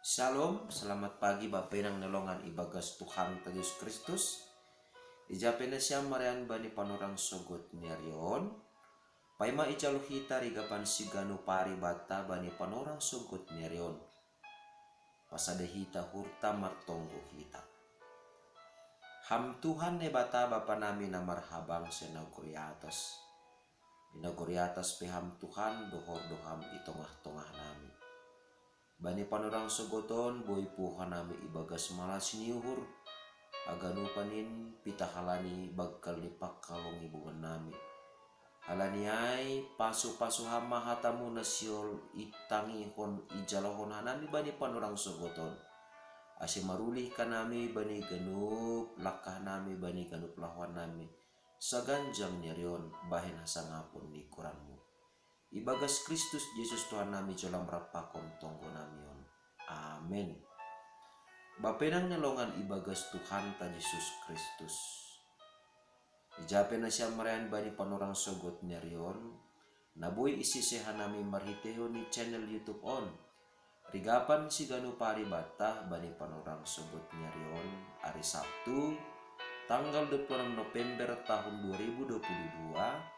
Shalom, selamat pagi Bapak Inang Nelongan Ibagas Tuhan Yesus Kristus. Ijapena siya marian bani panorang sogot nyarion. Paima ijalu hita rigapan siganu pari bata bani panorang sogot nyarion. Pasada hita hurta martonggo hita. Ham Tuhan ne bata bapa nami na marhabang senagori atas. Inagori atas peham Tuhan dohor doham itongah-tongah nami. Bani panorang sogoton boy puha nami ibagas malas niuhur aganu panin pita halani bagkal lipak kalong ibungan nami halani ay pasu hama hatamu nasyol itangi hon ijalahon hanami bani panorang sogoton asi marulih kanami bani ganup lakah nami bani ganup lawan nami saganjang nyarion bahen hasangapun di Quranmu. Ibagas Kristus Yesus Tuhan nami jolam rapakon tonggo namion. Amin. Bapenang nelongan ibagas Tuhan ta Yesus Kristus. Ijape na siya marayan bani panorang sogot nyarion. Naboy isi seha nami marhiteo ni channel YouTube on. Rigapan si ganu pari bata bani panorang sogot nyarion hari Sabtu tanggal 26 November tahun 2022.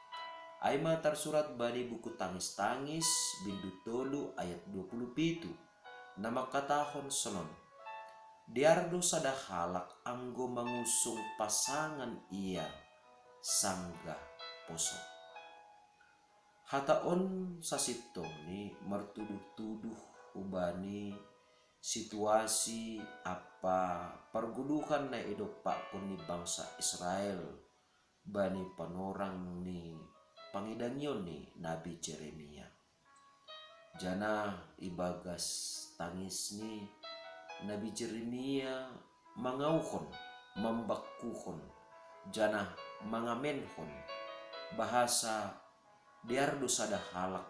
Aima tersurat bani buku tangis-tangis bindu tolu ayat 27. Nama katahon sonon. Diardo sada halak anggo mengusung pasangan ia sangga poso. Hataon sasitong ni mertuduh-tuduh ubani situasi apa perguluhan na idopak pun ni bangsa Israel bani panorang ni pangidanyon ni Nabi Jeremia. Jana ibagas tangis ni Nabi Jeremia mangauhon, membakuhon, jana mangamenhon bahasa diardo sada halak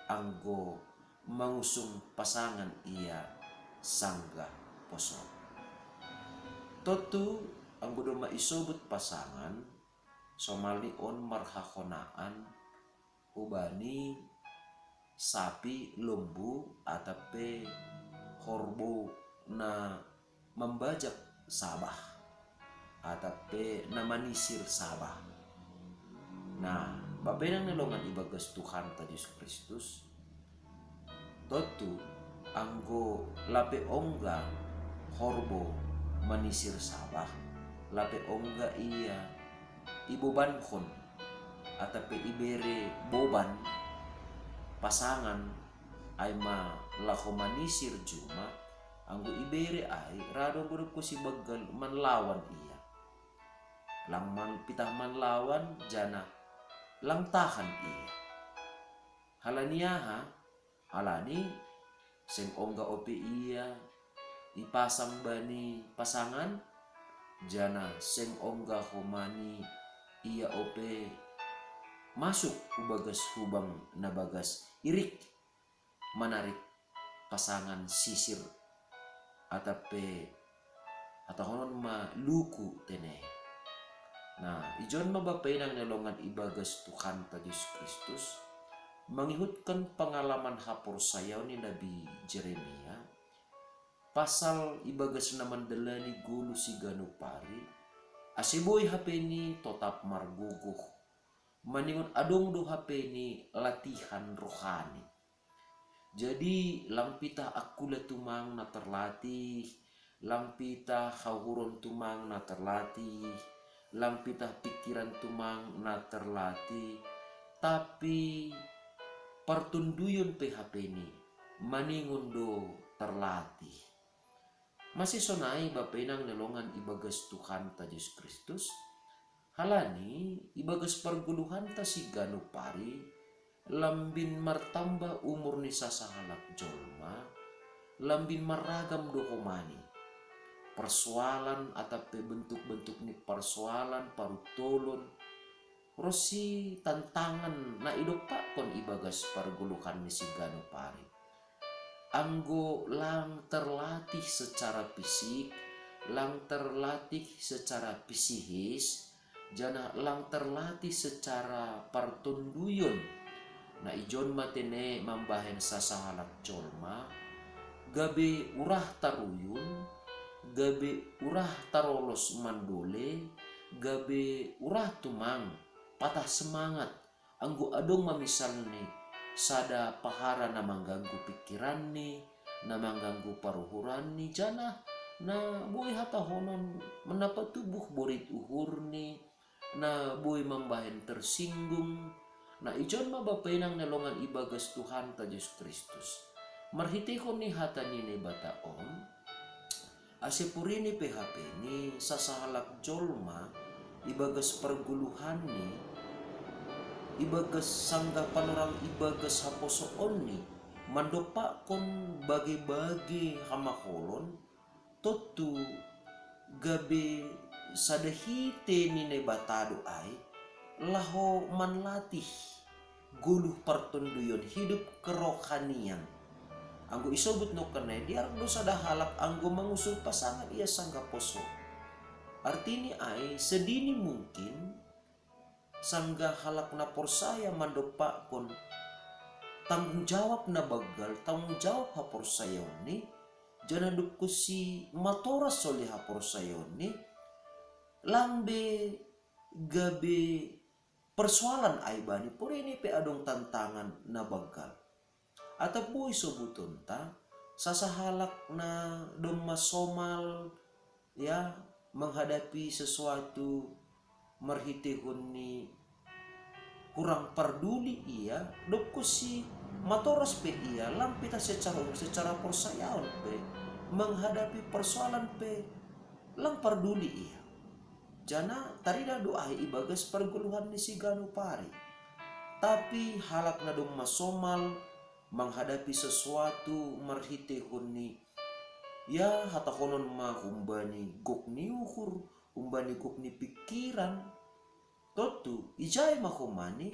anggo mengusung pasangan ia sangga poso. Totu anggo doma isobut pasangan somalion marhahonaan ubani sapi lembu atape horbo na membajak sabah atape na manisir sabah. Nah, babenang nelongan ibagas Tuhan ta Yesus Kristus totu anggo lape ongga horbo manisir sabah lape ongga iya ibobanhon atape ibere boban pasangan ay laho manisir juma anggo ibere ay rado gurup ko si bagal manlawan iya lang pitah manlawan jana lang tahan iya halaniaha halani seng ongga ope iya ipasang bani pasangan jana seng ongga homani iya ope masuk ubagas hubang nabagas irik menarik pasangan sisir atape atau honon luku tene. Nah, ijon mabapenang nelongan ibagas Tuhan ta Yesus Kristus mengihutkan pengalaman hapor sayaw ni Nabi Jeremia pasal ibagas naman dalani gulu si ganupari asiboy HP ni totap marguguh maningon adong do HP ni latihan rohani. Jadi lampita akula tumang na terlatih, lampita hauron tumang na terlatih, lampita pikiran tumang na terlatih, tapi pertunduyon PHP ni maningon do terlatih. Masih sonai bapenang nelongan ibagas Tuhan ta Yesus Kristus halani ibagas perguluhan ta si ganupari lambin martambah umur ni sasahalak jolma lambin maragam dohomani persoalan atape bentuk-bentuk ni persoalan parutolon rosi tantangan na idopak kon ibagas perguluhan ni si ganupari anggo lang terlatih secara fisik lang terlatih secara psikis jana lang terlatih secara pertunduyon na ijon matene mambahen sasahalak jolma gabe urah taruyun, gabe urah tarolos mandole, gabe urah tumang patah semangat anggo adong mamisalni sada pahara na mengganggu pikiran ni, na mengganggu paruhuran ni, jana na buhay hatahonon menapa tubuh borit uhur ni, na buhay mambahen tersinggung, na ijon mabapenang nalongan ibagas Tuhan ta Yesus Kristus. Marhitihon ni hata ni bataon, asipurini PHP ni sasahalak jolma ibagas perguluhan ni, ibagas sangga panorang ibagas haposoon ni, mandopa kon bagi-bagi hamakolon, totu gabe sadahite ni batado ay, laho manlatih guluh pertunduyon hidup kerohanian. Anggo isobut no kene diar dosa halak anggo mengusung pasangan ia sangga poso. Artini ay sedini mungkin sangga halak na porsaya mandopa kon tanggung jawab na bagal, tanggung jawab hapor sayo ni, jana dukku si matoras soli hapor sayo ni, lambe gabe persoalan ay bani por ini pe adong tantangan na bagal. Atau boy sobuton ta sasahalak na dong masomal ya menghadapi sesuatu marhitihun ni kurang peduli ia dokku si matoros pe ia lampita secara persayaon pe menghadapi persoalan pe lang peduli ia jana tarida doa ibagas perguluhan ni si ganu pari tapi halak na dong masomal menghadapi sesuatu marhitihun ni ya hatakonon ma humbani gok ni ukur humbani gok ni pikiran totu ijay mahumani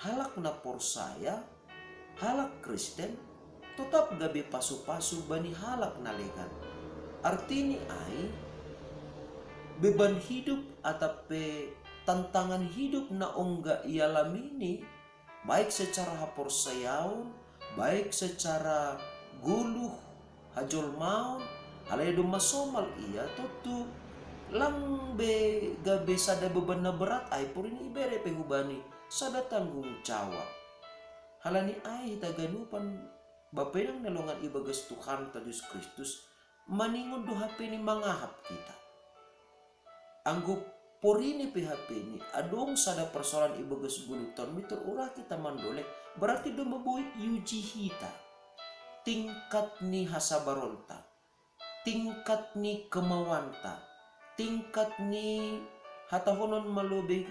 halak na porsaya halak Kristen tetap gabe pasu-pasu bani halak na legan. Artini ay beban hidup atape tantangan hidup na ongga ialamini baik secara haporsayaon, baik secara guluh hajol maun haledo masomal ia totu lambe gabe sada beban na berat ay purini ibere pehubani sada tanggung jawab halani ay taganupan bapenang nalongan ibagas Tuhan ta Yesus Kristus maningon do HP ni mangahap kita anggup porini PHP ni adong sada persoalan ibagas gulutan mitur ura kita mandolek berarti do mabuhi yuji hita tingkat ni hasabaronta tingkat ni kemauanta tingkat ni hatahonon malobe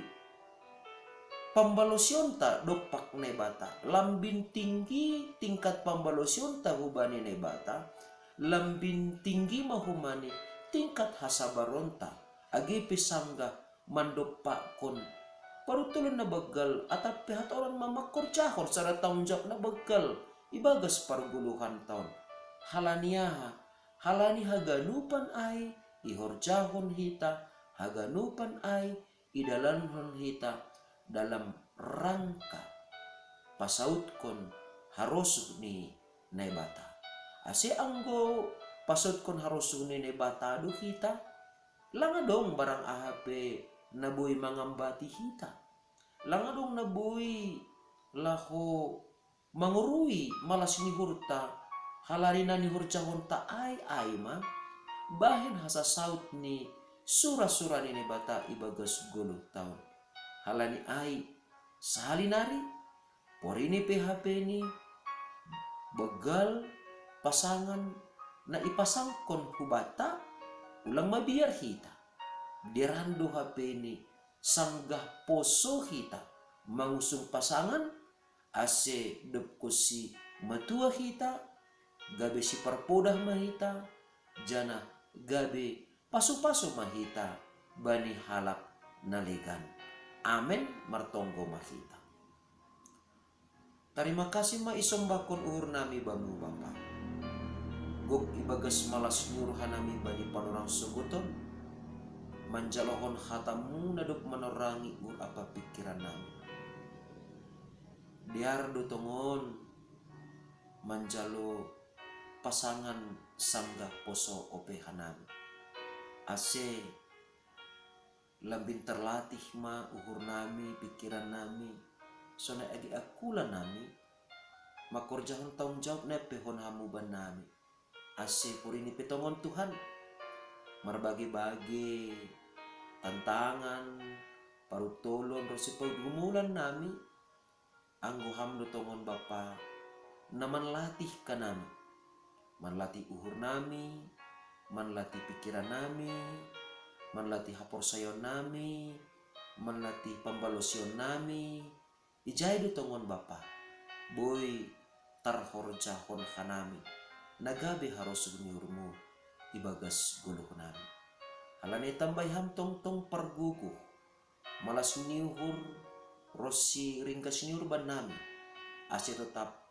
pambalosyon ta dopak nebata lambin tinggi tingkat pambalosyon ta hubani nebata lambin tinggi mahumani tingkat hasabaronta agi pisangga mandopak kon parutulon na bagal atap pihat orang mamakor cahor sa taong jak na bagal ibagas parguluhan taon halani haganupan ay ihorjahon hita haganupan ay idalanhon hita dalam rangka pasaut kon harus ni nebata ase anggo pasaut kon harus ni nebata do hita langa dong barang AHP nabuhi mangambati hita langa dong nabuhi laho mangurui malas ni hurta halarina ni hurjahon ta ay ma bahin hasa saut ni sura-sura ni bata ibagas 10 tahun halani ay sahalinari porini PHP ni begal pasangan na ipasangkon hubata ulang mabiar hita dirando HP ni sanggah poso hita mangusung pasangan ase depko si matua hita gabe si perpodah mahita jana gabe pasu-pasu mahita bani halak nalegan amen martonggo mahita. Terima kasih ma isombakon uhur nami bamu Bapa gok ibagas malas nyuruhan nami bani panorang sogoton manjalohon hatamu nadok menorangi ur apa pikiran nami diar do tongon manjalo pasangan sangga poso ope hanami. Ase labin terlatih ma uhur nami, pikiran nami, sona agi akula nami, makorjahon tanggung jawab na pehon hamuban nami. Ase purini petongon Tuhan, marbagi-bagi tantangan, parutolon, rosi pagumulan nami, anggo hamdo tongon Bapa, na manlatih ka nami, manlatih uhur nami, manlatih pikiran nami, manlatih haporsayon nami, manlatih pambalosyon nami, ijay do tongon Bapa, boy tarhorjahon hanami, nagabe harus guniurmu, ibagas guluh nami. Halane tambay ham tong parguguh, malas niuhur, rosi ringkas niur ban nami, ase tetap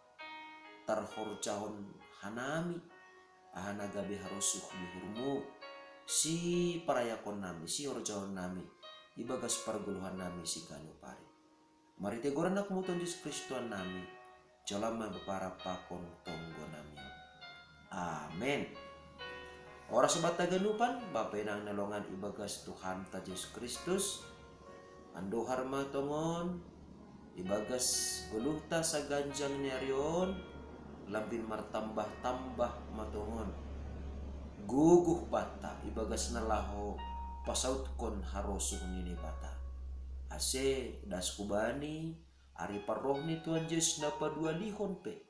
tarhorjahon hanami, ahanagabe harusuh dihurmu, si parayakon nami, si orjahon nami, ibagas parguluhan nami si kanu pare. Mari tegoran nak muton Yesus Kristuan nami, jalama bepara pakon tonggo nami. Amen. Ora sobat taganupan, Bapa nang nalongan ibagas Tuhan ta Yesus Kristus, ando harma tongon, ibagas guluhta sa ganjang niarion, labin martambah-tambah matongon. Guguh bata, ibagas nalaho, pasaut kon harosuh nini bata. Ase das kubani, ari paroh ni Tuhan Yesus na padualihon pe.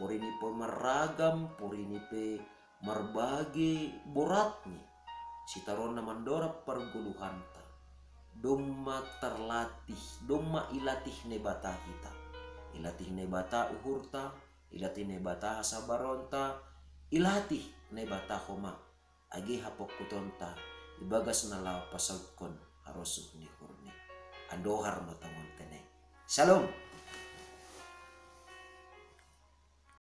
Porini pe maragam, porini pe marbagi boratni. Sitaron na mandorap parguluhanta. Domma terlatih, domma ilatih ne bata kita. Ilatih ne bata uhurta, ilatih ne bata sabaronta, ilatih ne bata homa. Agi hapok kutonta, ibagas nala pasaut kon harosuh ni hurni. Andohar matangon kene. Shalom.